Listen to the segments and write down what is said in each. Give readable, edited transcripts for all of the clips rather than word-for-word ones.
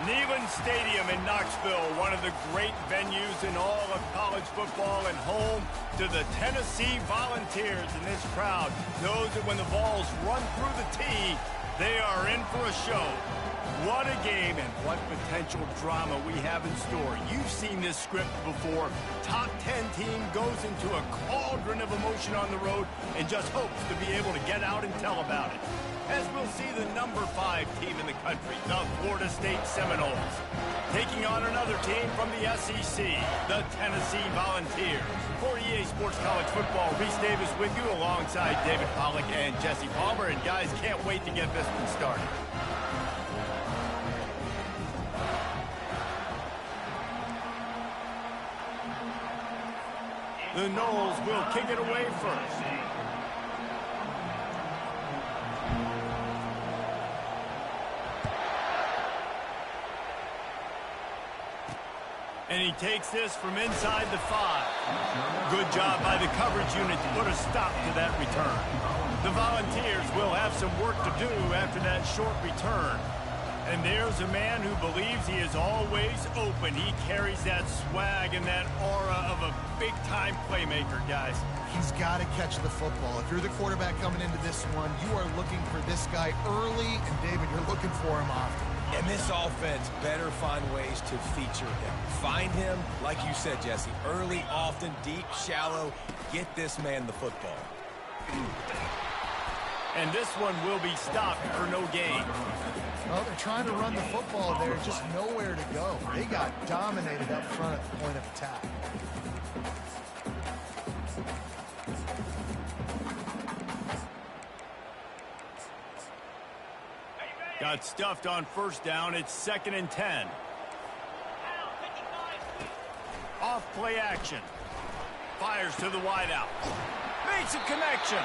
Neyland Stadium in Knoxville, one of the great venues in all of college football and home to the Tennessee Volunteers. And this crowd knows that when the balls run through the tee, they are in for a show. What a game and what potential drama we have in store. You've seen this script before. Top 10 team goes into a cauldron of emotion on the road and just hopes to be able to get out and tell about it. As we'll see the number 5 team in the country, the Florida State Seminoles, taking on another team from the SEC, the Tennessee Volunteers. For EA Sports College Football, Reese Davis with you alongside David Pollack and Jesse Palmer. And guys, can't wait to get this one started. The Noles will kick it away first. And he takes this from inside the 5. Good job by the coverage unit to put a stop to that return. The Volunteers will have some work to do after that short return. And there's a man who believes he is always open. He carries that swag and that aura of a big-time playmaker, guys. He's got to catch the football. If you're the quarterback coming into this one, you are looking for this guy early, and David, you're looking for him often. And this offense better find ways to feature him. Find him, like you said, Jesse, early, often, deep, shallow. Get this man the football. And this one will be stopped for no gain. Well, they're trying to run the football there, just nowhere to go. They got dominated up front at the point of attack. Got stuffed on first down. It's 2nd and 10. Off play action. Fires to the wideout. Makes a connection.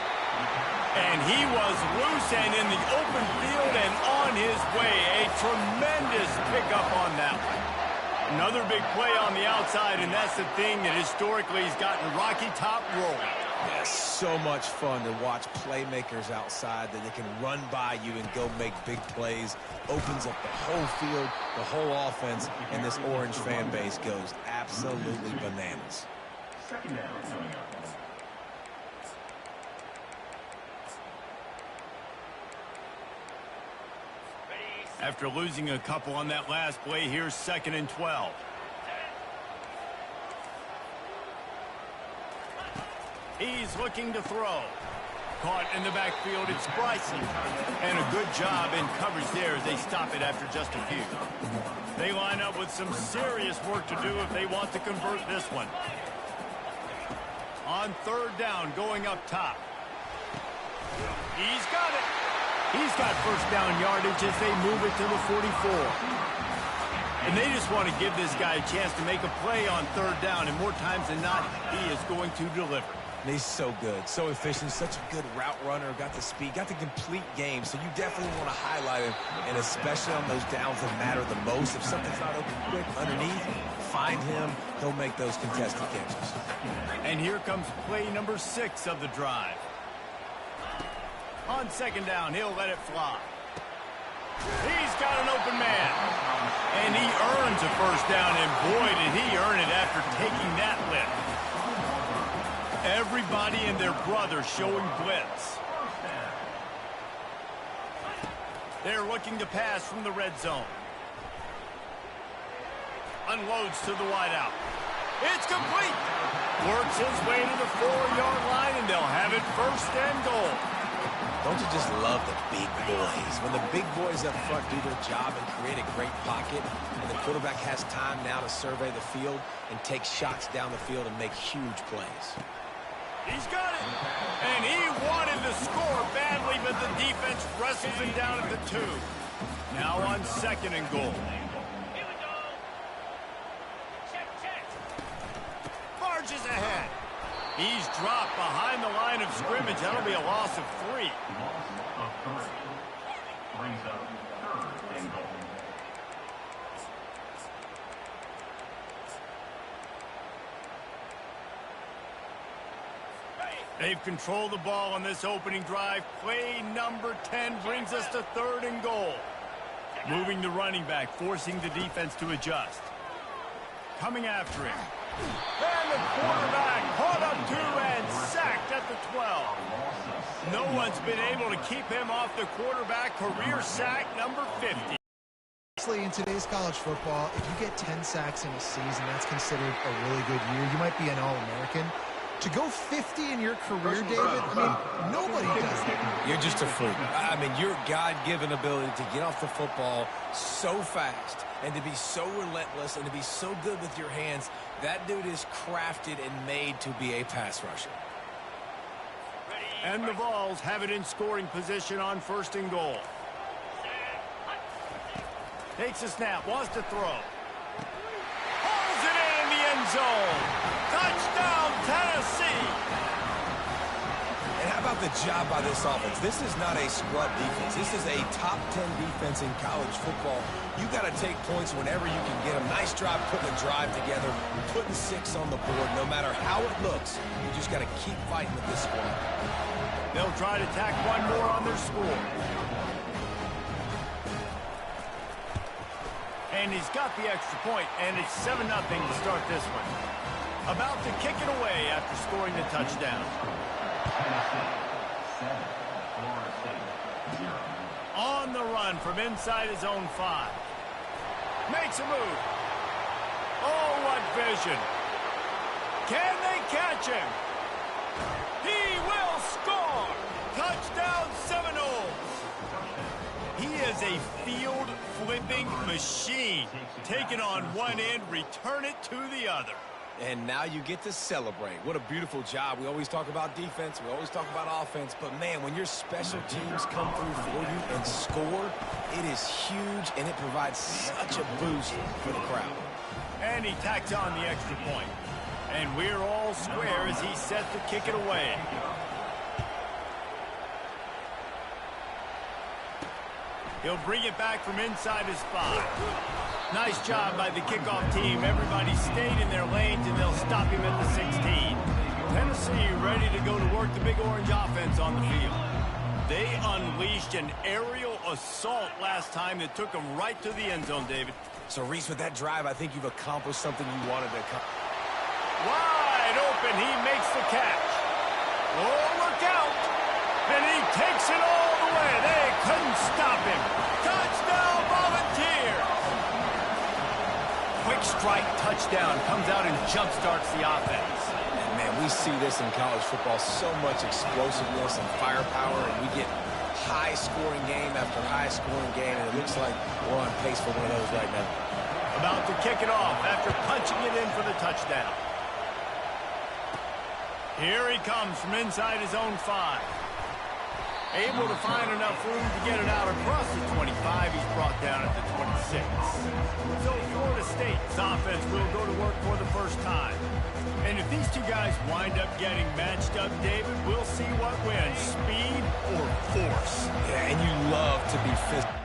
And he was loose and in the open field and on his way. A tremendous pickup on that one. Another big play on the outside, and that's the thing that historically has gotten Rocky Top rolling. Yeah, so much fun to watch playmakers outside that they can run by you and go make big plays. Opens up the whole field, the whole offense, and this Orange fan base goes absolutely bananas. Second down coming up. After losing a couple on that last play, here's 2nd and 12. He's looking to throw. Caught in the backfield, it's Bryson. And a good job in coverage there as they stop it after just a few. They line up with some serious work to do if they want to convert this one. On 3rd down, going up top. He's got it. He's got first down yardage as they move it to the 44. And they just want to give this guy a chance to make a play on 3rd down, and more times than not, he is going to deliver. And he's so good, so efficient, such a good route runner, got the speed, got the complete game, so you definitely want to highlight him, and especially on those downs that matter the most. If something's not open quick underneath, find him, he'll make those contested catches. And here comes play number 6 of the drive. On 2nd down, he'll let it fly. He's got an open man. And he earns a first down, and boy, did he earn it after taking that lift. Everybody and their brother showing blitz. They're looking to pass from the red zone. Unloads to the wideout. It's complete. Works his way to the 4-yard line, and they'll have it 1st and goal. Don't you just love the big boys? When the big boys up front do their job and create a great pocket, and the quarterback has time now to survey the field and take shots down the field and make huge plays. He's got it. And he wanted to score badly, but the defense wrestles him down at the 2. Now on 2nd and goal. Barges ahead. He's dropped behind the line of scrimmage. That'll be a loss of 3. Loss of 3. Brings up 3rd and goal. They've controlled the ball on this opening drive. Play number 10 brings us to 3rd and goal. Moving the running back, forcing the defense to adjust. Coming after him. And the quarterback caught up to and sacked at the 12. No one's been able to keep him off the quarterback. Career sack number 50. Honestly, in today's college football, if you get 10 sacks in a season, that's considered a really good year. You might be an All-American. To go 50 in your career, David, I mean, nobody does that. You're just a freak. I mean, your God-given ability to get off the football so fast and to be so relentless and to be so good with your hands, that dude is crafted and made to be a pass rusher. And the Vols have it in scoring position on 1st and goal. Takes a snap, wants to throw. Hauls it in the end zone. Touchdown, Tennessee. And how about the job by this offense? This is not a scrub defense. This is a top 10 defense in college football. You got to take points whenever you can get them. Nice job putting a drive together, putting 6 on the board. No matter how it looks, you just got to keep fighting with this squad. They'll try to tack one more on their score. And he's got the extra point, and it's 7-0 to start this one. About to kick it away after scoring the touchdown. On the run from inside his own 5. Makes a move. Oh, what vision. Can they catch him? He will score. Touchdown, Seminoles. He is a field-flipping machine. Taking on one end, return it to the other. And now you get to celebrate. What a beautiful job. We always talk about defense. We always talk about offense. But, man, when your special teams come through for you and score, it is huge, and it provides such a boost for the crowd. And he tacks on the extra point. And we're all square as he's set to kick it away. He'll bring it back from inside his 5. Nice job by the kickoff team. Everybody stayed in their lanes, and they'll stop him at the 16. Tennessee ready to go to work the Big Orange offense on the field. They unleashed an aerial assault last time that took them right to the end zone, David. So, Reese, with that drive, I think you've accomplished something you wanted to accomplish. Wide open, he makes the catch. Oh, look out. And he takes it all the way. They couldn't stop him. Touchdown, Volunteers. Quick strike touchdown comes out and jump-starts the offense. And, man, we see this in college football, so much explosiveness and firepower, and we get high-scoring game after high-scoring game, and it looks like we're on pace for one of those right now. About to kick it off after punching it in for the touchdown. Here he comes from inside his own 5. Able to find enough room to get it out across the 25. He's brought down at the 26. So Florida State's offense will go to work for the first time. And if these two guys wind up getting matched up, David, we'll see what wins, speed or force. Yeah, and you love to be physical.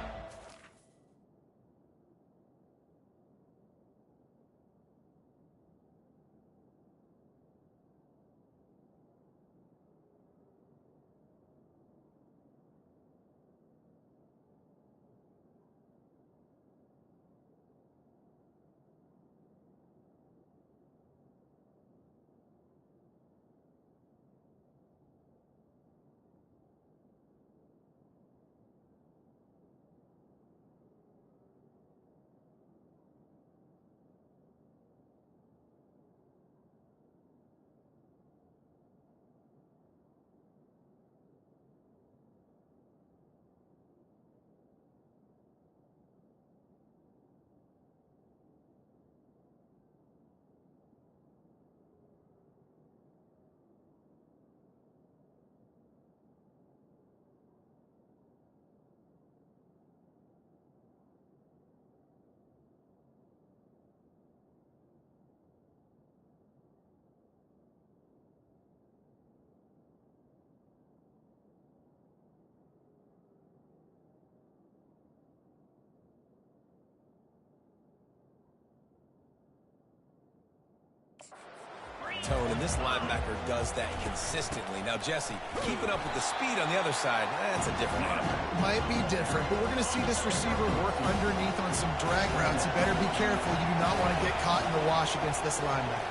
tone, and this linebacker does that consistently. Now, Jesse, keeping up with the speed on the other side, that's a different animal. Might be different, but we're going to see this receiver work underneath on some drag routes. You better be careful. You do not want to get caught in the wash against this linebacker.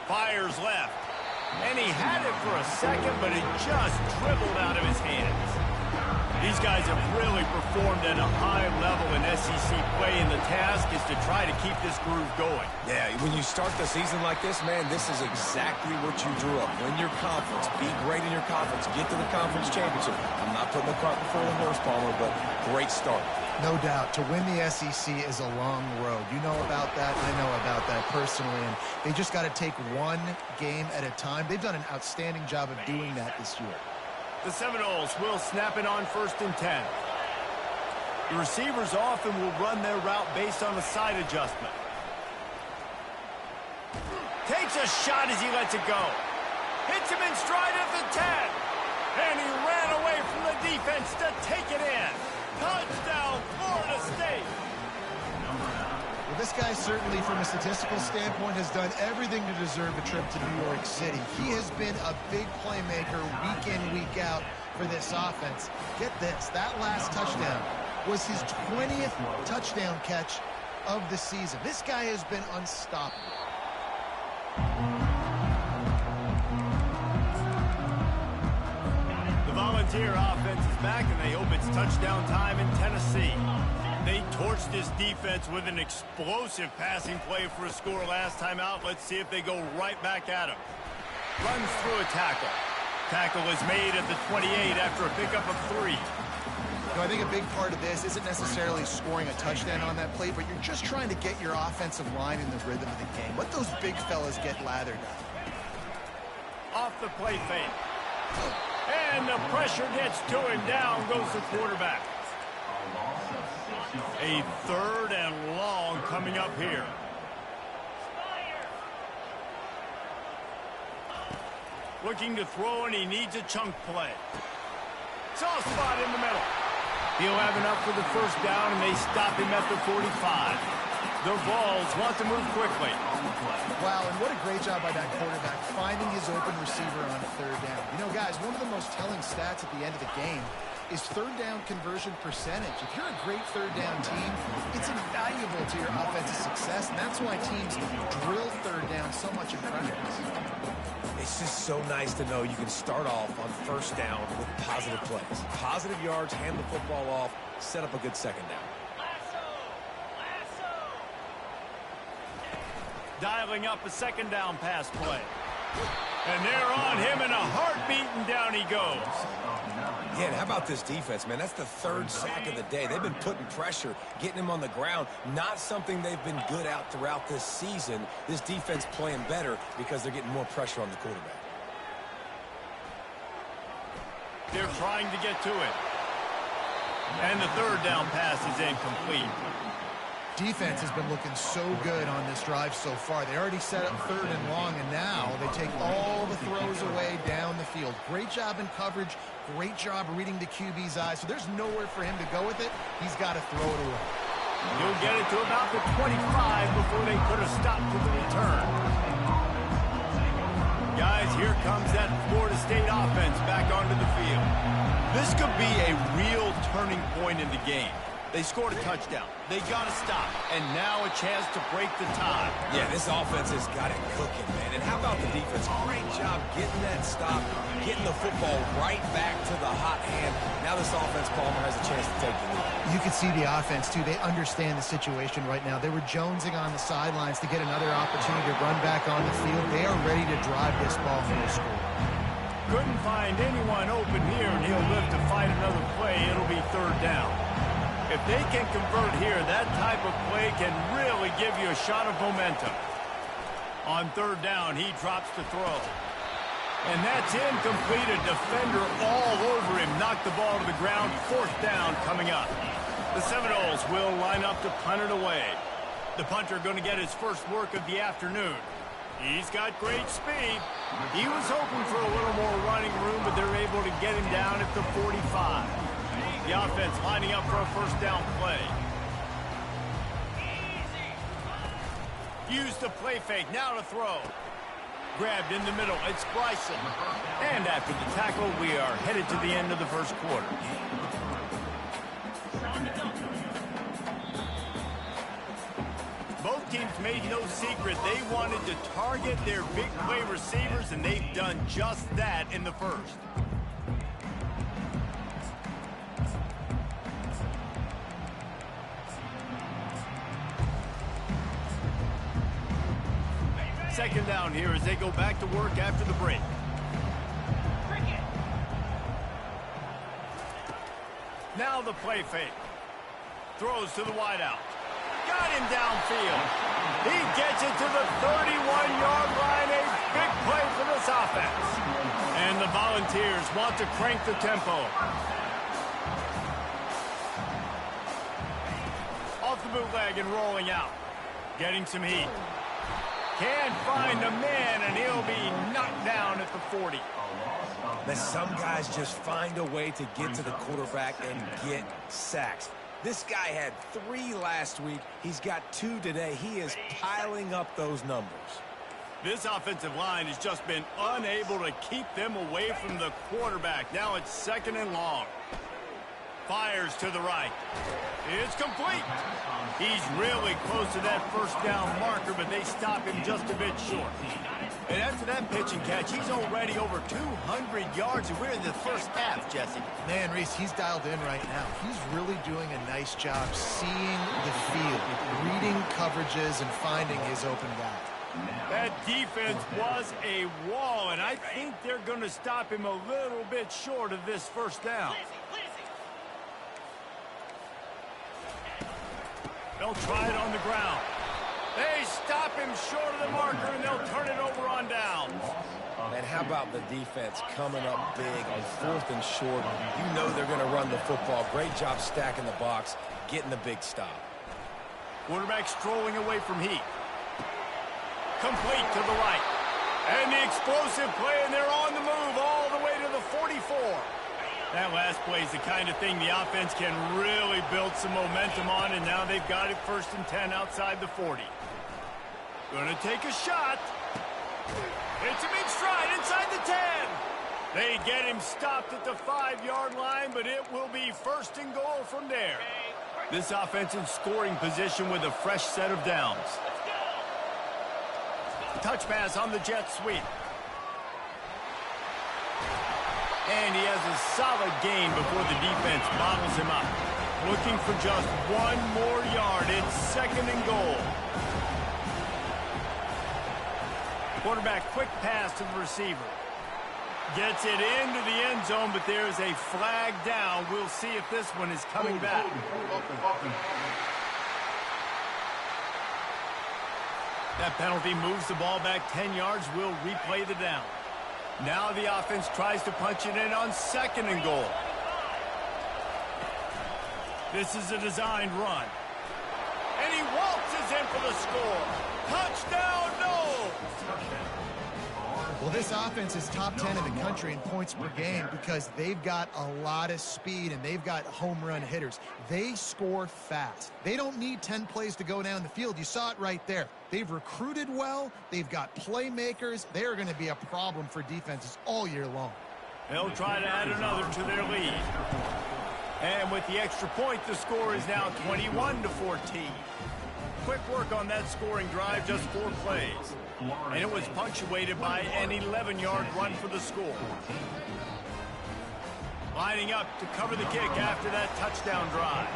Fires left. And he had it for a second, but it just dribbled out of his hands. These guys have really performed at a high level in SEC play, and the task is to try to keep this groove going. Yeah, when you start the season like this, man, this is exactly what you drew up. Win your conference, be great in your conference, get to the conference championship. I'm not putting the cart before the horse, Palmer, but great start. No doubt. To win the SEC is a long road. You know about that. I know about that personally. And they just got to take one game at a time. They've done an outstanding job of doing that this year. The Seminoles will snap it on 1st and 10. The receivers often will run their route based on a side adjustment. Takes a shot as he lets it go. Hits him in stride at the 10. And he ran away from the defense to take it in. Touchdown, Florida State. Well, this guy certainly, from a statistical standpoint, has done everything to deserve a trip to New York City. He has been a big playmaker week in, week out for this offense. Get this, that last touchdown was his 20th touchdown catch of the season. This guy has been unstoppable. Volunteer offense is back, and they hope it's touchdown time in Tennessee. They torched this defense with an explosive passing play for a score last time out. Let's see if they go right back at him. Runs through a tackle. Tackle is made at the 28 after a pickup of 3. You know, I think a big part of this isn't necessarily scoring a touchdown on that play, but you're just trying to get your offensive line in the rhythm of the game. Let those big fellas get lathered up. Off the play fake. And the pressure gets to him. Down goes the quarterback. A 3rd and long coming up here. Looking to throw, and he needs a chunk play. Soft spot in the middle. He'll have enough for the 1st down, and they stop him at the 45. The Vols want to move quickly. Wow, and what a great job by that quarterback, finding his open receiver on 3rd down. You know, guys, one of the most telling stats at the end of the game is 3rd down conversion percentage. If you're a great 3rd down team, it's invaluable to your offensive success, and that's why teams drill 3rd down so much in practice. It's just so nice to know you can start off on 1st down with positive plays. Positive yards, hand the football off, set up a good 2nd down. Dialing up a 2nd down pass play. And they're on him in a heartbeat, and down he goes. Yeah, and how about this defense, man? That's the 3rd sack of the day. They've been putting pressure, getting him on the ground. Not something they've been good at throughout this season. This defense playing better because they're getting more pressure on the quarterback. They're trying to get to it. And the 3rd down pass is incomplete. Defense has been looking so good on this drive so far. They already set up 3rd and long, and now they take all the throws away down the field. Great job in coverage. Great job reading the QB's eyes. So there's nowhere for him to go with it. He's got to throw it away. He'll get it to about the 25 before they put a stop to the return. Guys, here comes that Florida State offense back onto the field. This could be a real turning point in the game. They scored a touchdown. They got to stop. And now a chance to break the tie. Yeah, this offense has got it cooking, man. And how about the defense? Great job getting that stop, getting the football right back to the hot hand. Now this offense, Palmer, has a chance to take the lead. You can see the offense, too. They understand the situation right now. They were jonesing on the sidelines to get another opportunity to run back on the field. They are ready to drive this ball for a score. Couldn't find anyone open here, and he'll live to fight another play. It'll be 3rd down. If they can convert here, that type of play can really give you a shot of momentum. On 3rd down, he drops to throw. And that's incomplete. A defender all over him. Knocked the ball to the ground. 4th down coming up. The Seminoles will line up to punt it away. The punter going to get his first work of the afternoon. He's got great speed. He was hoping for a little more running room, but they're able to get him down at the 45. The offense lining up for a 1st down play. Use the play fake. Now to throw. Grabbed in the middle. It's Bryson. And after the tackle, we are headed to the end of the first quarter. Both teams made no secret they wanted to target their big play receivers, and they've done just that in the first. Second down here as they go back to work after the break. Now the play fake. Throws to the wideout. Got him downfield. He gets it to the 31-yard line. A big play for this offense. And the Volunteers want to crank the tempo. Off the bootleg and rolling out. Getting some heat. Can't find a man, and he'll be knocked down at the 40. That some guys just find a way to get to the quarterback and get sacks. This guy had 3 last week. He's got 2 today. He is piling up those numbers. This offensive line has just been unable to keep them away from the quarterback. Now it's second and long. Fires to the right. It's complete. He's really close to that first down marker, but they stop him just a bit short. And after that pitch and catch, he's already over 200 yards, and we're in the first half, Jesse. Man, Reese, he's dialed in right now. He's really doing a nice job seeing the field, reading coverages, and finding his open guy. That defense was a wall, and I think they're going to stop him a little bit short of this first down. They'll try it on the ground. They stop him short of the marker, and they'll turn it over on downs. And how about the defense coming up big on 4th and short? You know they're going to run the football. Great job stacking the box, getting the big stop. Quarterback strolling away from heat. Complete to the right. And the explosive play, and they're on the move all the way to the 44. That last play is the kind of thing the offense can really build some momentum on, and now they've got it 1st and 10 outside the 40. Gonna take a shot. It's a big stride inside the 10. They get him stopped at the 5-yard line, but it will be 1st and goal from there. This offense in scoring position with a fresh set of downs. Touch pass on the jet sweep. And he has a solid gain before the defense bottles him up. Looking for just 1 more yard. It's 2nd and goal. Quarterback quick pass to the receiver. Gets it into the end zone, but there's a flag down. We'll see if this one is coming back. That penalty moves the ball back 10 yards. We'll replay the down. Now the offense tries to punch it in on 2nd and goal. This is a designed run. And he waltzes in for the score. Touchdown, no! Well, this offense is top 10 in the country in points per game because they've got a lot of speed and they've got home run hitters. They score fast. They don't need 10 plays to go down the field. You saw it right there. They've recruited well. They've got playmakers. They are going to be a problem for defenses all year long. They'll try to add another to their lead. And with the extra point, the score is now 21-14. Quick work on that scoring drive, just 4 plays. And it was punctuated by an 11-yard run for the score. Lining up to cover the kick after that touchdown drive.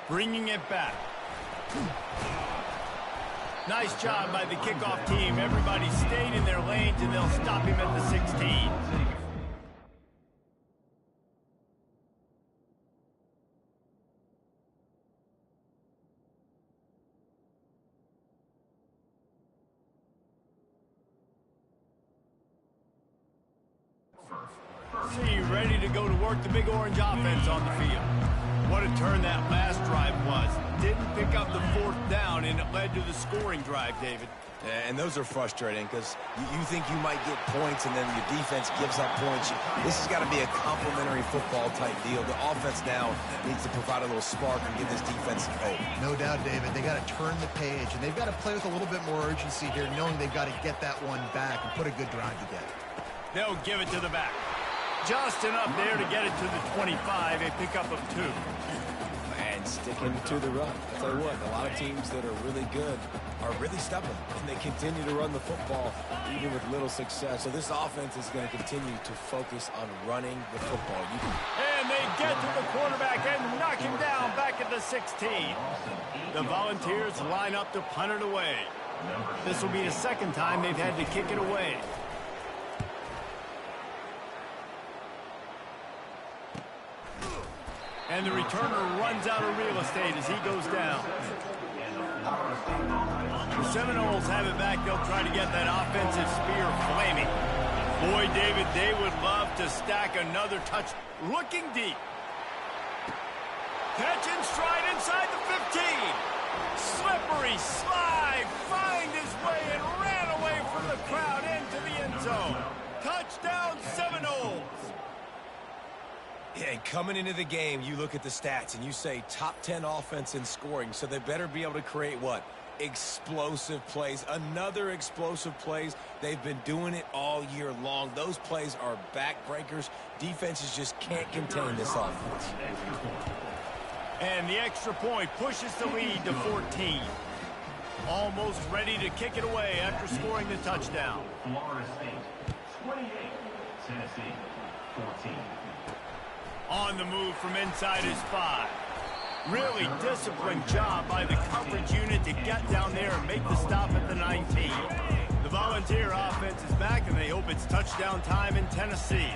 Bringing it back. Nice job by the kickoff team. Everybody stayed in their lanes, and they'll stop him at the 16. See, ready to go to work the Big Orange offense on the field. What a turn that last drive was. Didn't pick up the 4th down, and it led to the scoring drive, David. And those are frustrating because you think you might get points and then your defense gives up points. This has got to be a complementary football type deal. The offense now needs to provide a little spark and give this defense some hope. No doubt, David. They got to turn the page, and they've got to play with a little bit more urgency here, knowing they've got to get that one back and put a good drive together. They'll give it to the back. Just enough there to get it to the 25, a pickup of 2. And sticking to the run. I'll tell you what, a lot of teams that are really good are really stubborn, and they continue to run the football even with little success. So this offense is going to continue to focus on running the football. And they get to the quarterback and knock him down back at the 16. The Volunteers line up to punt it away. This will be the second time they've had to kick it away. And the returner runs out of real estate as he goes down. The Seminoles have it back. They'll try to get that offensive spear flaming. Boy, David, they would love to stack another touch. Looking deep. Catch and stride inside the 15. Slippery slide. Find his way and ran away from the crowd into the end zone. Touchdown, Seminoles. Yeah, and coming into the game, you look at the stats and you say top 10 offense in scoring, so they better be able to create what? Explosive plays. Another explosive plays. They've been doing it all year long. Those plays are backbreakers. Defenses just can't contain this offense. And the extra point pushes the lead to 14. Almost ready to kick it away after scoring the touchdown. Florida State, 28. Tennessee, 14. On the move from inside his 5. Really disciplined job by the coverage unit to get down there and make the stop at the 19. The Volunteer offense is back, and they hope it's touchdown time in Tennessee.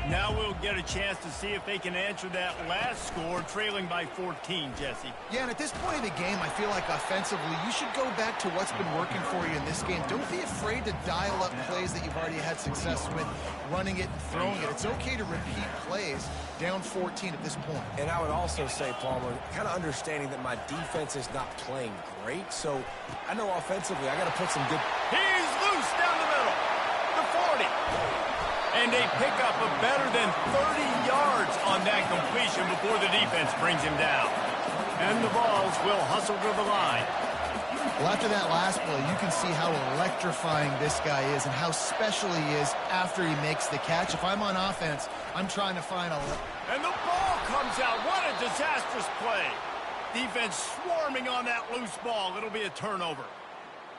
Now we'll get a chance to see if they can answer that last score, trailing by 14, Jesse. Yeah, and at this point in the game, I feel like offensively, you should go back to what's been working for you in this game. Don't be afraid to dial up plays that you've already had success with, running it and throwing it. It's okay to repeat plays down 14 at this point. And I would also say, Palmer, kind of understanding that my defense is not playing great, so I know offensively I got to put some good... He's loose down the middle. The 40. And they pick up a better than 30 yards on that completion before the defense brings him down. And the Vols will hustle to the line. Well, after that last play, you can see how electrifying this guy is and how special he is after he makes the catch. If I'm on offense, I'm trying to find a... And the ball comes out. What a disastrous play. Defense swarming on that loose ball. It'll be a turnover.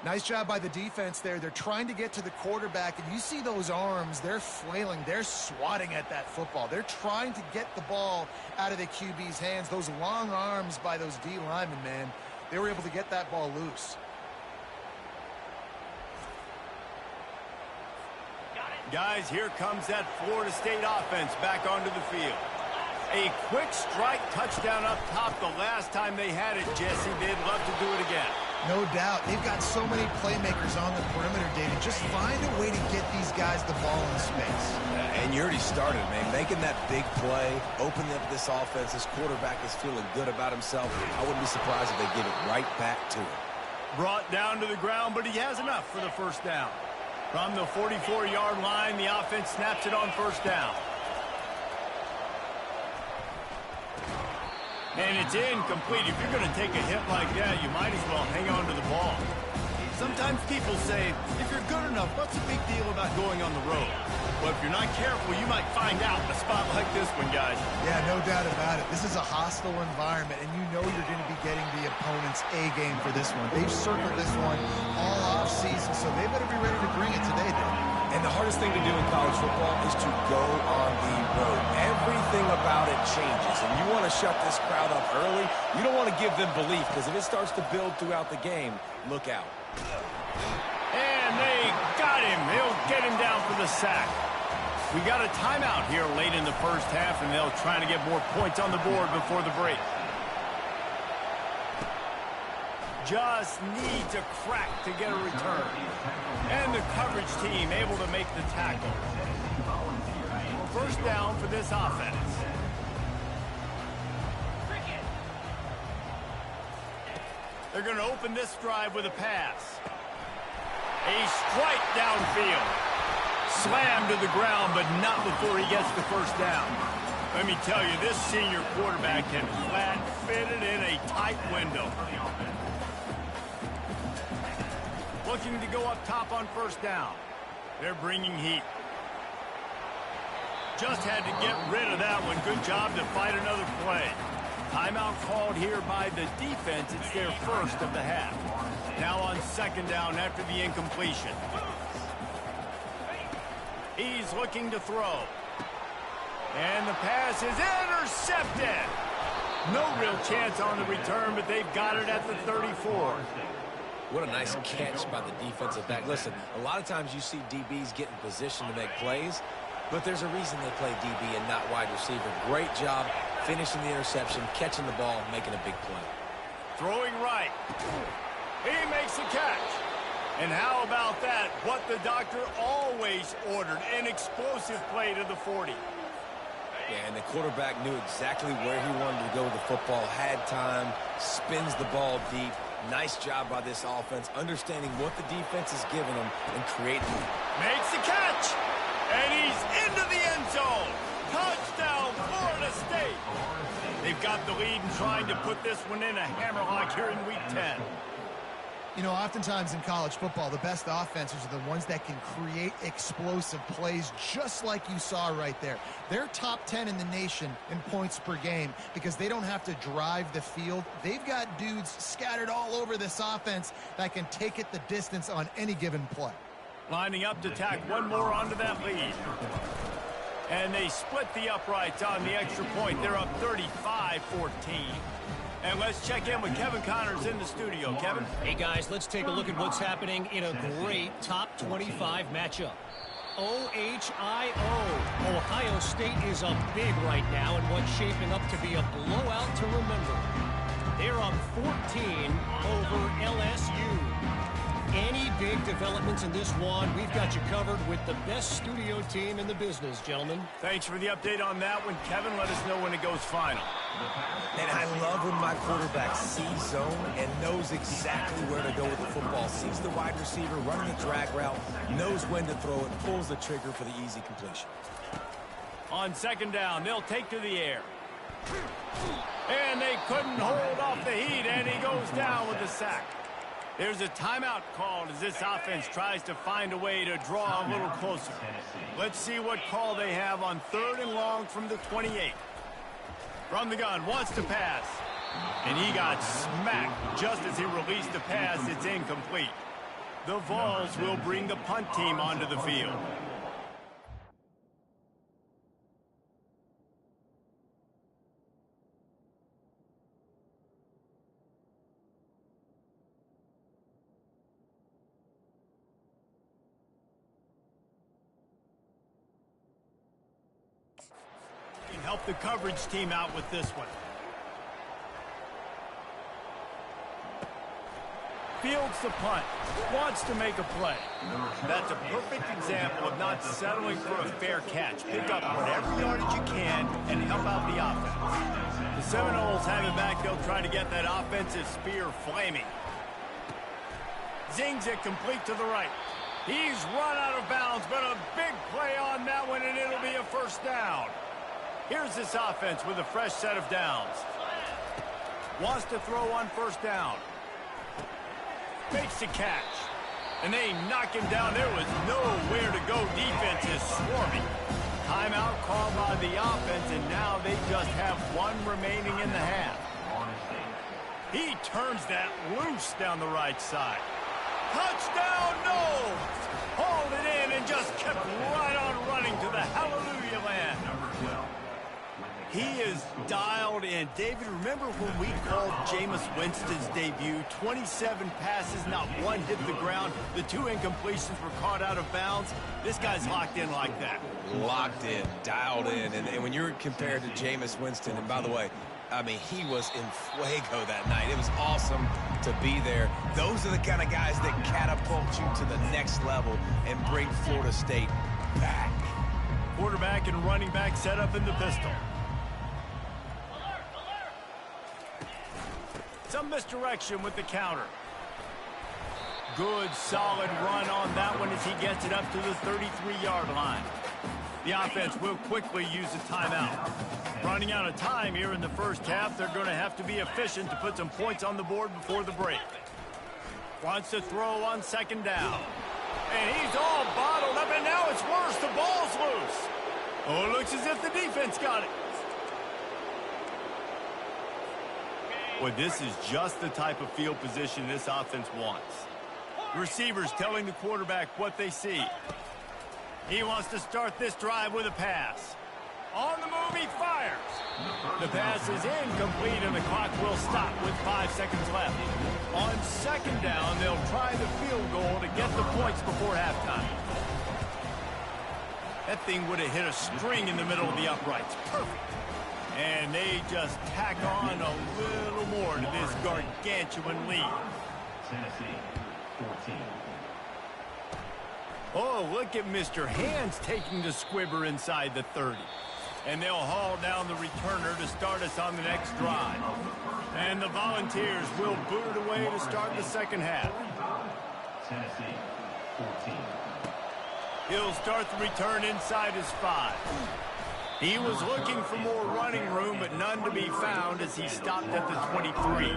Nice job by the defense there. They're trying to get to the quarterback, and you see those arms. They're flailing. They're swatting at that football. They're trying to get the ball out of the QB's hands. Those long arms by those D linemen, man, they were able to get that ball loose. Guys, here comes that Florida State offense back onto the field. A quick strike touchdown up top the last time they had it, Jesse. They'd love to do it again. No doubt. They've got so many playmakers on the perimeter, David. Just find a way to get these guys the ball in space. And you already started, man. Making that big play, opening up this offense. This quarterback is feeling good about himself. I wouldn't be surprised if they give it right back to him. Brought down to the ground, but he has enough for the first down. From the 44-yard line, the offense snaps it on first down. And it's incomplete. If you're going to take a hit like that, you might as well hang on to the ball. Sometimes people say, if you're good enough, what's the big deal about going on the road? Well, if you're not careful, you might find out in a spot like this one, guys. Yeah, no doubt about it. This is a hostile environment, and you know you're going to be getting the opponent's A game for this one. They've circled this one all off season, so they better be ready to bring it today, Dave. And the hardest thing to do in college football is to go on the road. Everything about it changes, and you want to shut this crowd up early. You don't want to give them belief, because if it starts to build throughout the game, look out. And they got him. They'll get him down for the sack. We got a timeout here late in the first half, and they'll try to get more points on the board before the break. Just needs a crack to get a return. And the coverage team able to make the tackle. First down for this offense. They're going to open this drive with a pass. A strike downfield. Slammed to the ground, but not before he gets the first down. Let me tell you, this senior quarterback can flat fit it in a tight window. Looking to go up top on first down. They're bringing heat. Just had to get rid of that one. Good job to fight another play. Timeout called here by the defense. It's their first of the half. Now on second down after the incompletion. He's looking to throw. And the pass is intercepted. No real chance on the return, but they've got it at the 34. What a nice catch by the defensive back. Listen, a lot of times you see DBs get in position to make plays, but there's a reason they play DB and not wide receiver. Great job finishing the interception, catching the ball, making a big play. Throwing right. He makes the catch. And how about that? What the doctor always ordered, an explosive play to the 40. Yeah, and the quarterback knew exactly where he wanted to go with the football, had time, spins the ball deep. Nice job by this offense, understanding what the defense is giving them and creating it. Makes the catch, and he's into the end zone. Touchdown, Florida State. They've got the lead and trying to put this one in a hammerlock here in Week 10. You know, oftentimes in college football, the best offenses are the ones that can create explosive plays, just like you saw right there. They're top 10 in the nation in points per game because they don't have to drive the field. They've got dudes scattered all over this offense that can take it the distance on any given play. Lining up to tack one more onto that lead. And they split the uprights on the extra point. They're up 35-14. And let's check in with Kevin Connors in the studio. Kevin? Hey, guys, let's take a look at what's happening in a great top 25 matchup. OHIO. Ohio State is up big right now in what's shaping up to be a blowout to remember. They're up 14 over LSU. Any big developments in this one, we've got you covered with the best studio team in the business, gentlemen. Thanks for the update on that one, Kevin. Let us know when it goes final. And I love when my quarterback sees zone and knows exactly where to go with the football. Sees the wide receiver running the drag route, knows when to throw it, pulls the trigger for the easy completion. On second down, they'll take to the air. And they couldn't hold off the heat, and he goes down with the sack. There's a timeout called as this offense tries to find a way to draw a little closer. Let's see what call they have on third and long from the 28. From the gun, wants to pass. And he got smacked just as he released the pass. It's incomplete. The Vols will bring the punt team onto the field. Help the coverage team out with this one. Fields the punt. Wants to make a play. That's a perfect example of not settling for a fair catch. Pick up whatever yardage you can and help out the offense. The Seminoles have it back. They'll try to get that offensive spear flaming. Zings it complete to the right. He's run out of bounds, but a big play on that one, and it'll be a first down. Here's this offense with a fresh set of downs. Wants to throw on first down. Makes the catch. And they knock him down. There was nowhere to go. Defense is swarming. Timeout called by the offense, and now they just have one remaining in the half. He turns that loose down the right side. Touchdown, no! Hauled it in and just kept right on running to the hallelujah land. He is dialed in. David, remember when we called Jameis Winston's debut? 27 passes, not one hit the ground. The 2 incompletions were caught out of bounds. This guy's locked in like that. Locked in, dialed in. And when you're compared to Jameis Winston, and by the way, I mean, he was in fuego that night. It was awesome to be there. Those are the kind of guys that catapult you to the next level and bring Florida State back. Quarterback and running back set up in the pistol. Some misdirection with the counter. Good, solid run on that one as he gets it up to the 33-yard line. The offense will quickly use a timeout. Running out of time here in the first half, they're going to have to be efficient to put some points on the board before the break. Wants to throw on second down. And he's all bottled up, and now it's worse. The ball's loose. Oh, it looks as if the defense got it. Boy, this is just the type of field position this offense wants. Receivers telling the quarterback what they see. He wants to start this drive with a pass. On the move, he fires. The pass is incomplete, and the clock will stop with 5 seconds left. On second down, they'll try the field goal to get the points before halftime. That thing would have hit a string in the middle of the uprights. Perfect. And they just tack on a little more to this gargantuan lead. Tennessee, 14. Oh, look at Mr. Hands taking the squibber inside the 30. And they'll haul down the returner to start us on the next drive. And the Volunteers will boot it away to start the second half. Tennessee, 14. He'll start the return inside his 5. He was looking for more running room, but none to be found as he stopped at the 23.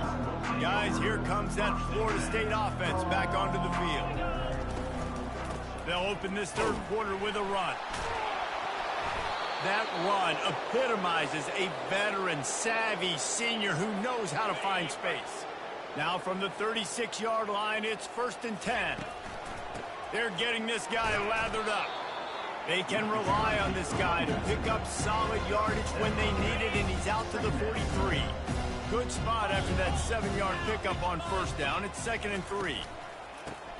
Guys, here comes that Florida State offense back onto the field. They'll open this third quarter with a run. That run epitomizes a veteran, savvy senior who knows how to find space. Now from the 36-yard line, it's 1st and 10. They're getting this guy lathered up. They can rely on this guy to pick up solid yardage when they need it, and he's out to the 43. Good spot after that 7-yard pickup on first down. It's 2nd and 3.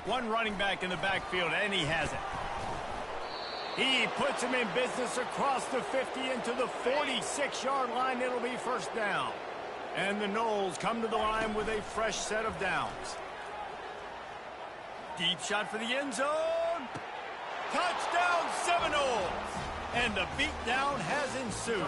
One running back in the backfield, and he has it. He puts him in business across the 50 into the 46-yard line. It'll be first down. And the Noles come to the line with a fresh set of downs. Deep shot for the end zone. Touchdown, Seminoles. And the beatdown has ensued.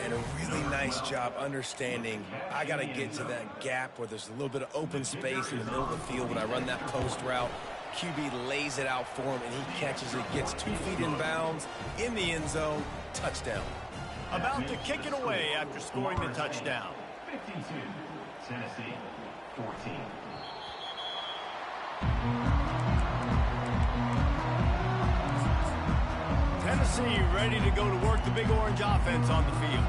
And a really nice job understanding I got to get to that gap where there's a little bit of open space in the middle of the field when I run that post route. QB lays it out for him, and he catches it, gets 2 feet in bounds, in the end zone, touchdown. About to kick it away after scoring the touchdown. 52, Tennessee, 14. Tennessee ready to go to work the Big Orange offense on the field.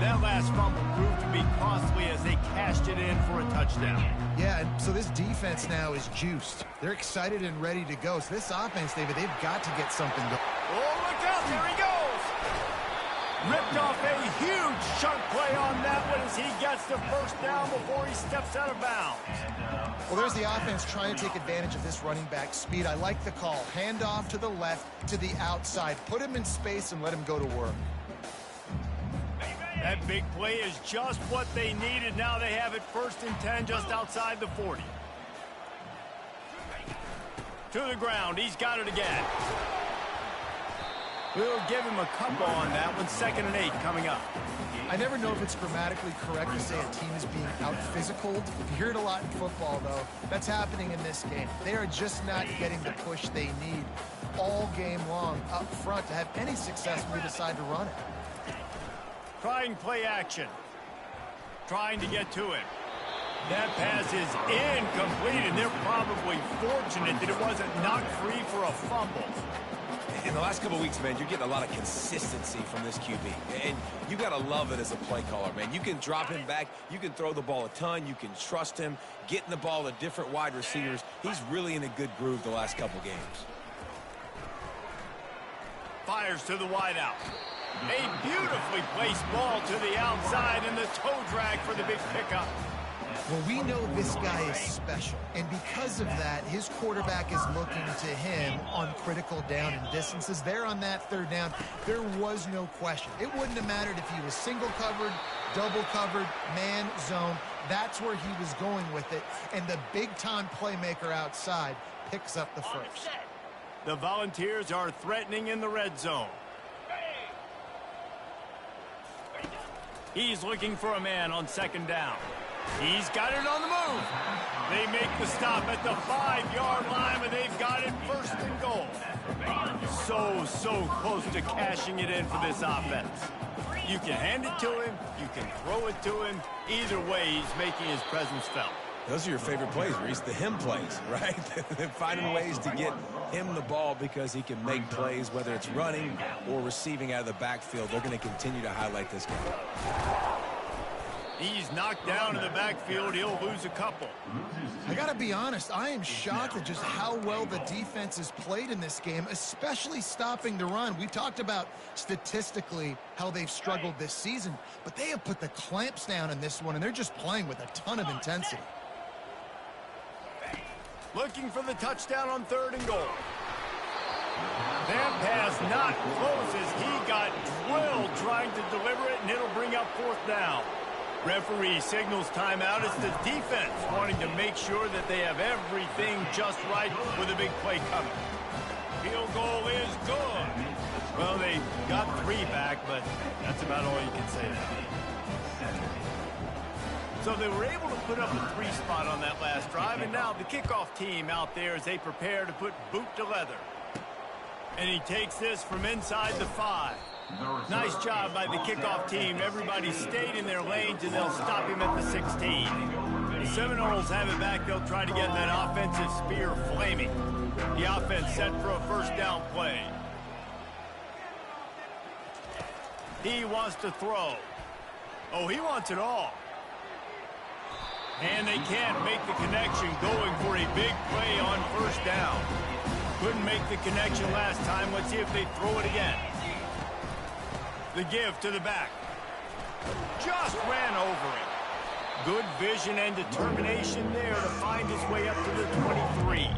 That last fumble proved to be costly as they cashed it in for a touchdown. Yeah, and so this defense now is juiced. They're excited and ready to go. So this offense, David, they've got to get something going. Oh, look out, there he goes! Ripped off a huge chunk play on that one as he gets the first down before he steps out of bounds. Well, there's the offense trying to take advantage of this running back speed. I like the call. Hand off to the left, to the outside. Put him in space and let him go to work. That big play is just what they needed. Now they have it 1st and 10 just outside the 40. To the ground. He's got it again. We'll give him a couple on that one. 2nd and 8 coming up. I never know if it's grammatically correct to say a team is being out-physicaled. You hear it a lot in football, though. That's happening in this game. They are just not getting the push they need all game long up front to have any success when they decide to run it. Trying play action. Trying to get to it. That pass is incomplete, and they're probably fortunate that it wasn't knocked free for a fumble. In the last couple of weeks, man, you're getting a lot of consistency from this QB. And you got to love it as a play caller, man. You can drop him back. You can throw the ball a ton. You can trust him, getting the ball to different wide receivers. He's really in a good groove the last couple games. Fires to the wideout. A beautifully placed ball to the outside, and the toe drag for the big pickup. Well, we know this guy is special, and because of that, his quarterback is looking to him on critical down and distances. There on that 3rd down, there was no question. It wouldn't have mattered if he was single covered, double covered, man, zone. That's where he was going with it, and the big-time playmaker outside picks up the first. The Volunteers are threatening in the red zone. He's looking for a man on 2nd down. He's got it on the move. They make the stop at the 5-yard line, and they've got it first and goal. So close to cashing it in for this offense. You can hand it to him. You can throw it to him. Either way, he's making his presence felt. Those are your favorite plays, Reese, the him plays, right? They're finding ways to get him the ball because he can make plays, whether it's running or receiving out of the backfield. They're going to continue to highlight this guy. He's knocked down in the backfield. He'll lose a couple. I got to be honest, I am shocked at just how well the defense has played in this game, especially stopping the run. We talked about statistically how they've struggled this season, but they have put the clamps down in this one, and they're just playing with a ton of intensity. Looking for the touchdown on 3rd and goal. That pass not close as he got drilled trying to deliver it, and it'll bring up 4th down. Referee signals timeout. It's the defense wanting to make sure that they have everything just right with a big play coming. Field goal is good. Well, they got 3 back, but that's about all you can say now. So they were able to put up a 3 spot on that last drive, and now the kickoff team out there as they prepare to put boot to leather. And he takes this from inside the 5. Nice job by the kickoff team. Everybody stayed in their lanes, and they'll stop him at the 16. The Seminoles have it back. They'll try to get that offensive spear flaming. The offense set for a 1st down play. He wants to throw. Oh, he wants it all. And they can't make the connection, going for a big play on 1st down. Couldn't make the connection last time. Let's see if they throw it again. The give to the back. Just ran over it. Good vision and determination there to find his way up to the 23.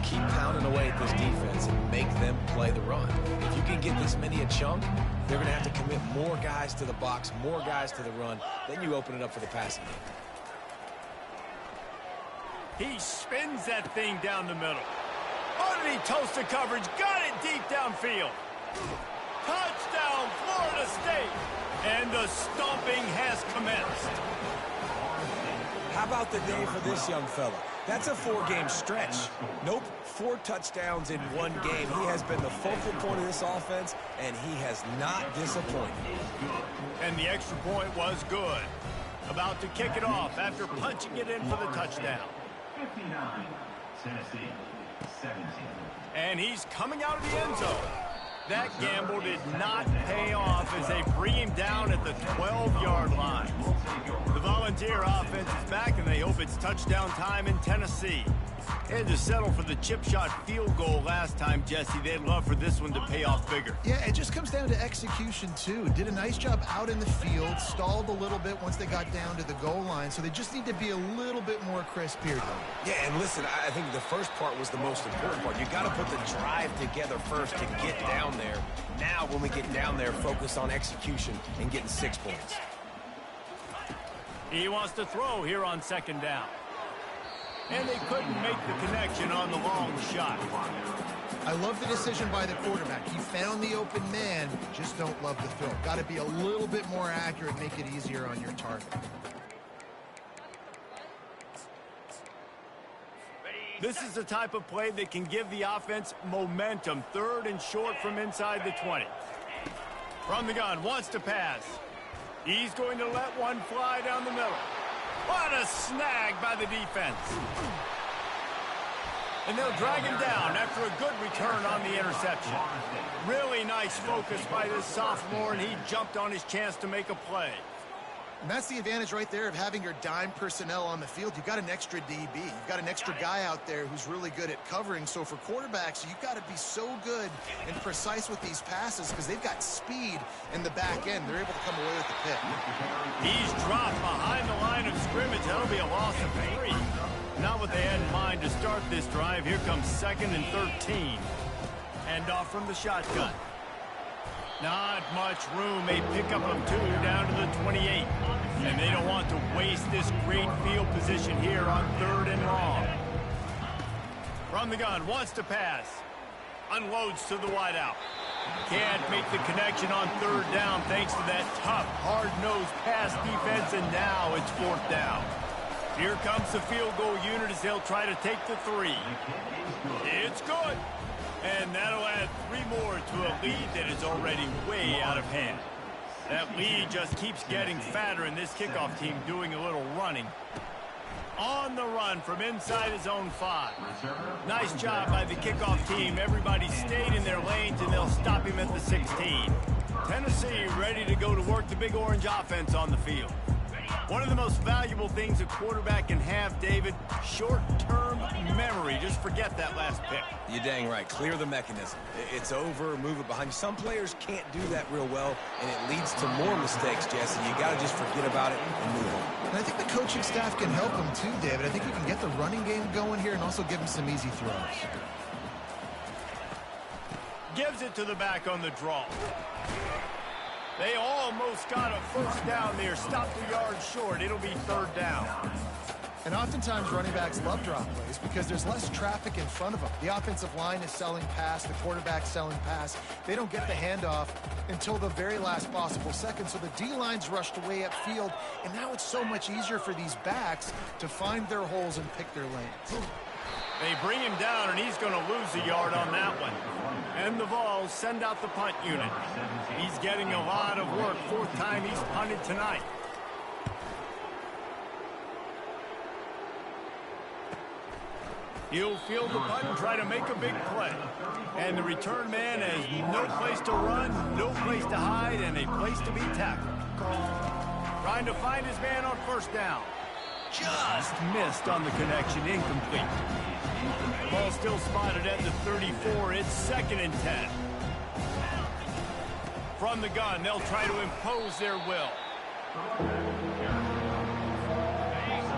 Keep pounding away at this defense and make them play the run. If you can get this many a chunk, they're going to have to commit more guys to the box, more guys to the run. Then you open it up for the passing game. He spins that thing down the middle. Oh, did he toast the coverage? Got it deep downfield. Touchdown, Florida State. And the stomping has commenced. How about the day for this young fella? That's a 4-game stretch. Nope, 4 touchdowns in 1 game. He has been the focal point of this offense, and he has not disappointed. And the extra point was good. About to kick it off after punching it in for the touchdown. 59, Tennessee, 17. And he's coming out of the end zone. That gamble did not pay off as they bring him down at the 12-yard line. The Volunteer offense is back, and they hope it's touchdown time in Tennessee. They had to settle for the chip shot field goal last time, Jesse. They'd love for this one to pay off bigger. Yeah, it just comes down to execution, too. Did a nice job out in the field, stalled a little bit once they got down to the goal line, so they just need to be a little bit more crisp here. Yeah, and listen, I think the first part was the most important part. You got to put the drive together first to get down there. Now, when we get down there, focus on execution and getting 6 points. He wants to throw here on 2nd down. And they couldn't make the connection on the long shot. I love the decision by the quarterback. He found the open man, just don't love the fill. Got to be a little bit more accurate, make it easier on your target. This is the type of play that can give the offense momentum. 3rd and short from inside the 20. From the gun, wants to pass. He's going to let one fly down the middle. What a snag by the defense. And they'll drag him down after a good return on the interception. Really nice focus by this sophomore, and he jumped on his chance to make a play. And that's the advantage right there of having your dime personnel on the field. You've got an extra DB. You've got an extra guy out there who's really good at covering. So for quarterbacks, you've got to be so good and precise with these passes because they've got speed in the back end. They're able to come away with the pick. He's dropped behind the line of scrimmage. That'll be a loss of 3. Not what they had in mind to start this drive. Here comes 2nd and 13. And off from the shotgun. Not much room. A pickup of 2 down to the 28. And they don't want to waste this great field position here on 3rd and long. From the gun, wants to pass. Unloads to the wideout. Can't make the connection on third down thanks to that tough, hard-nosed pass defense, and now it's fourth down. Here comes the field goal unit as they'll try to take the 3. It's good. And that'll add 3 more to a lead that is already way out of hand. That lead just keeps getting fatter, and this kickoff team doing a little running. On the run from inside his own 5. Nice job by the kickoff team. Everybody stayed in their lanes, and they'll stop him at the 16. Tennessee ready to go to work the Big Orange offense on the field. One of the most valuable things a quarterback can have, David, short-term memory. Just forget that last pick. You're dang right. Clear the mechanism. It's over, move it behind you. Some players can't do that real well, and it leads to more mistakes, Jesse. You got to just forget about it and move on. And I think the coaching staff can help him too, David. I think you can get the running game going here and also give him some easy throws. Gives it to the back on the draw. They almost got a first down there. Stopped a yard short. It'll be third down. And oftentimes running backs love drop plays because there's less traffic in front of them. The offensive line is selling pass, the quarterback's selling pass. They don't get the handoff until the very last possible second, so the D-line's rushed away upfield, and now it's so much easier for these backs to find their holes and pick their lanes. They bring him down, and he's going to lose a yard on that one. And the Vols send out the punt unit. He's getting a lot of work. 4th time he's punted tonight. He'll field the punt and try to make a big play. And the return man has no place to run, no place to hide, and a place to be tackled. Trying to find his man on first down. Just missed on the connection, incomplete. Ball still spotted at the 34. It's 2nd and 10. From the gun, they'll try to impose their will.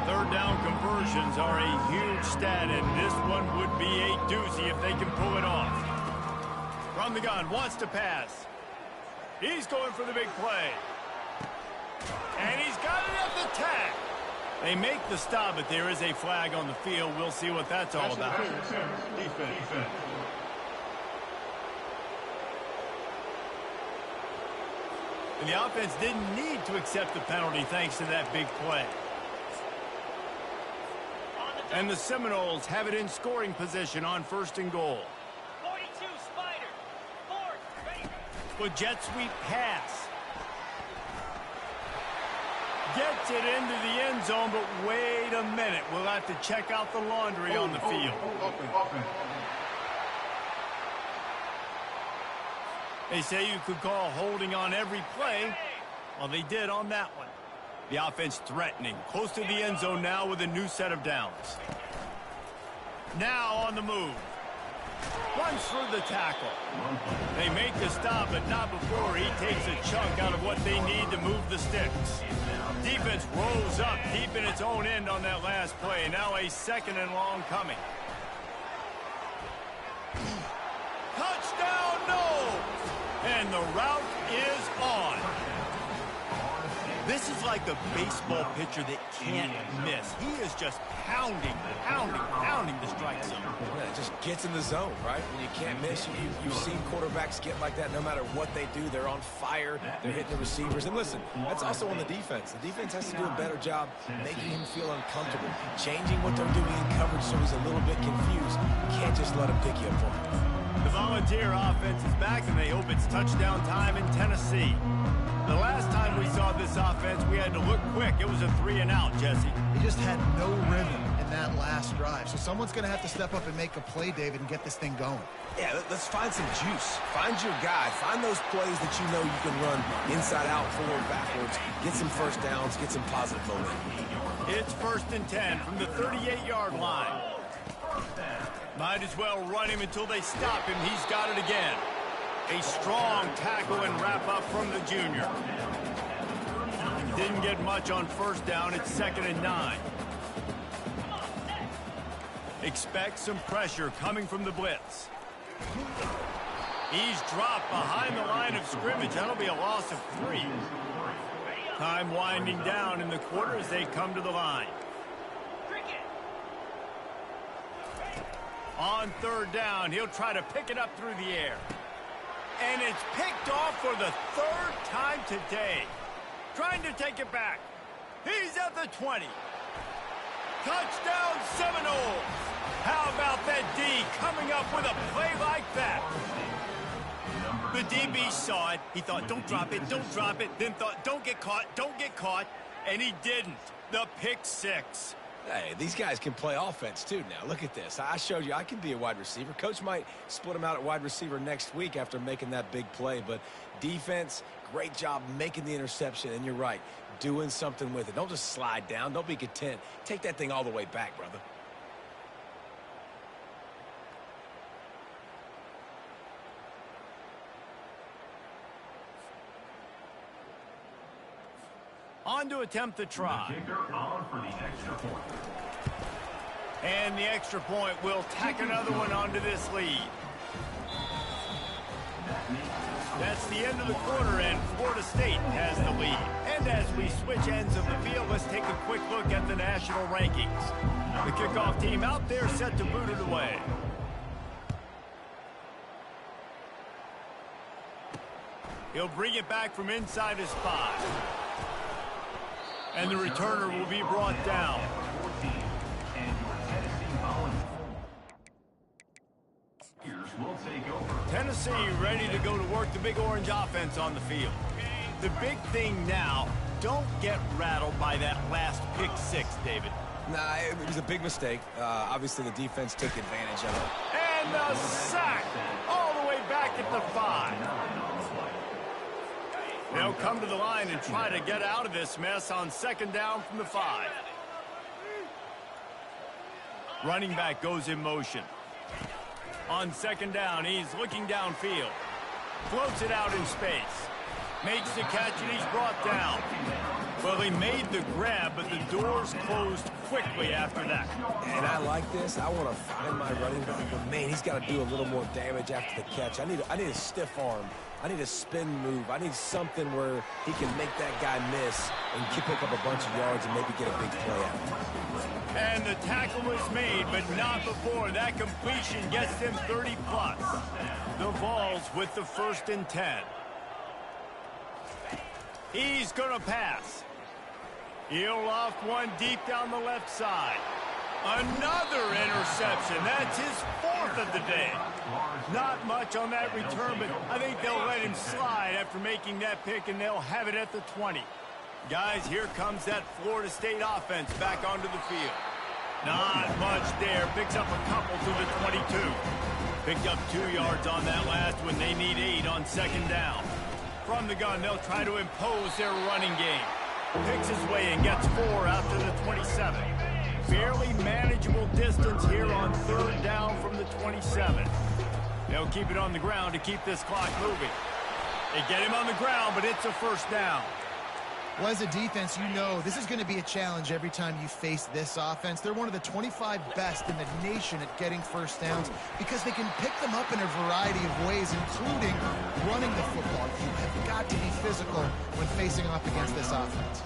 Third down conversions are a huge stat, and this one would be a doozy if they can pull it off. From the gun, wants to pass. He's going for the big play. And he's got it at the tag. They make the stop, but there is a flag on the field. We'll see what that's all about. Defense. And the offense didn't need to accept the penalty thanks to that big play. And the Seminoles have it in scoring position on 1st and goal. 42 Spider. 4th. Ready. With jet sweep pass. Gets it into the end zone, but wait a minute. We'll have to check out the laundry on the field. They say you could call holding on every play. Well, they did on that one. The offense threatening. Close to the end zone now with a new set of downs. Now on the move. Runs through the tackle. They make the stop, but not before he takes a chunk out of what they need to move the sticks. Defense rolls up deep in its own end on that last play. Now a 2nd and long coming. Touchdown, no! And the route is on. This is like a baseball pitcher that can't miss. He is just pounding the strike zone. Yeah, it just gets in the zone, right? When you can't miss, you've seen quarterbacks get like that no matter what they do. They're on fire. They're hitting the receivers. And listen, that's also on the defense. The defense has to do a better job making him feel uncomfortable, changing what they're doing in coverage so he's a little bit confused. You can't just let him pick you apart. The Volunteer offense is back, and they hope it's touchdown time in Tennessee. The last time we saw this offense, we had to look quick. It was a 3 and out, Jesse. They just had no rhythm in that last drive. So someone's going to have to step up and make a play, David, and get this thing going. Yeah, let's find some juice. Find your guy. Find those plays that you know you can run inside out, forward, backwards. Get some first downs. Get some positive momentum. It's 1st and 10 from the 38-yard line. Might as well run him until they stop him. He's got it again. A strong tackle and wrap up from the junior. Didn't get much on first down. It's 2nd and 9. Expect some pressure coming from the blitz. He's dropped behind the line of scrimmage. That'll be a loss of 3. Time winding down in the quarter as they come to the line. On 3rd down, he'll try to pick it up through the air. And it's picked off for the third time today. Trying to take it back. He's at the 20. Touchdown Seminoles. How about that D coming up with a play like that? The DB saw it. He thought, don't drop it, don't drop it. Then thought, don't get caught. And he didn't. The pick six. Hey, these guys can play offense too now. Look at this. I showed you I can be a wide receiver. Coach might split him out at wide receiver next week after making that big play. But defense, great job making the interception. And you're right, doing something with it. Don't just slide down. Don't be content. Take that thing all the way back, brother. On to attempt the try. The kicker on for the extra point. And the extra point will tack another one onto this lead. That's the end of the quarter, and Florida State has the lead. And as we switch ends of the field, let's take a quick look at the national rankings. The kickoff team out there set to boot it away. He'll bring it back from inside his 5. And the returner will be brought down. Tennessee ready to go to work the Big Orange offense on the field. The big thing now, don't get rattled by that last pick six, David. Nah, it was a big mistake. Obviously, the defense took advantage of it. And the sack all the way back at the 5. They'll come to the line and try to get out of this mess on second down from the 5. Running back goes in motion. On second down, he's looking downfield. Floats it out in space. Makes the catch, and he's brought down. Well, he made the grab, but the doors closed quickly after that. And I like this. I want to find my running back, but man, he's got to do a little more damage after the catch. I need a stiff arm. I need a spin move. I need something where he can make that guy miss and pick up a bunch of yards and maybe get a big play out. And the tackle was made, but not before that completion gets them 30+. The Vols with the 1st and 10. He's going to pass. He'll loft one deep down the left side. Another interception. That's his 4th of the day. Not much on that return, but I think they'll let him slide after making that pick, and they'll have it at the 20. Guys, here comes that Florida State offense back onto the field. Not much there. Picks up a couple to the 22. Picked up 2 yards on that last one. They need 8 on second down. From the gun, they'll try to impose their running game. Picks his way and gets 4 out to the 27. Fairly manageable distance here on third down from the 27. They'll keep it on the ground to keep this clock moving. They get him on the ground, but it's a first down. Well, as a defense, you know this is going to be a challenge every time you face this offense. They're one of the 25 best in the nation at getting first downs because they can pick them up in a variety of ways, including running the football. You have got to be physical when facing off against this offense.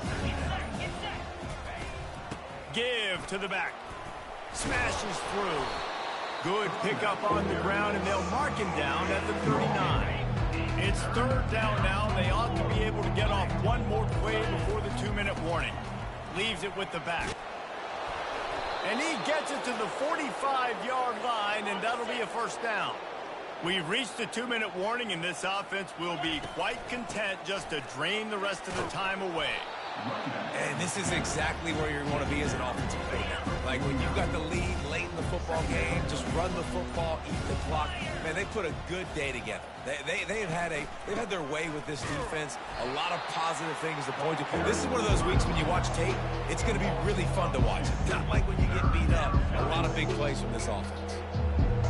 Give to the back. Smashes through. Good pickup on the ground, and they'll mark him down at the 39. It's third down now. They ought to be able to get off one more play before the 2-minute warning. Leaves it with the back. And he gets it to the 45-yard line, and that'll be a first down. We've reached the 2-minute warning, and this offense will be quite content just to drain the rest of the time away. And this is exactly where you want to be as an offensive coordinator. Like when you've got the lead late in the football game, just run the football, eat the clock. Man, they put a good day together. They've had their way with this defense. A lot of positive things to point to. This is one of those weeks when you watch tape, it's going to be really fun to watch. Not like when you get beat up. A lot of big plays from this offense.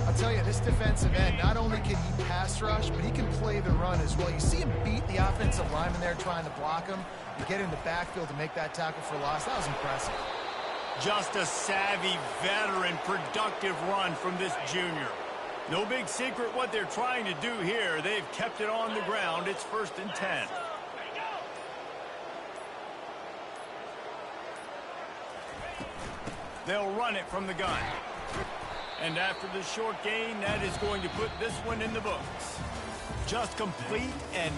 I'll tell you, this defensive end, not only can he pass rush, but he can play the run as well. You see him beat the offensive lineman there trying to block him and get in the backfield to make that tackle for loss. That was impressive. Just a savvy, veteran, productive run from this junior. No big secret what they're trying to do here. They've kept it on the ground. It's 1st and 10. They'll run it from the gun. And after the short gain, that is going to put this one in the books. Just complete and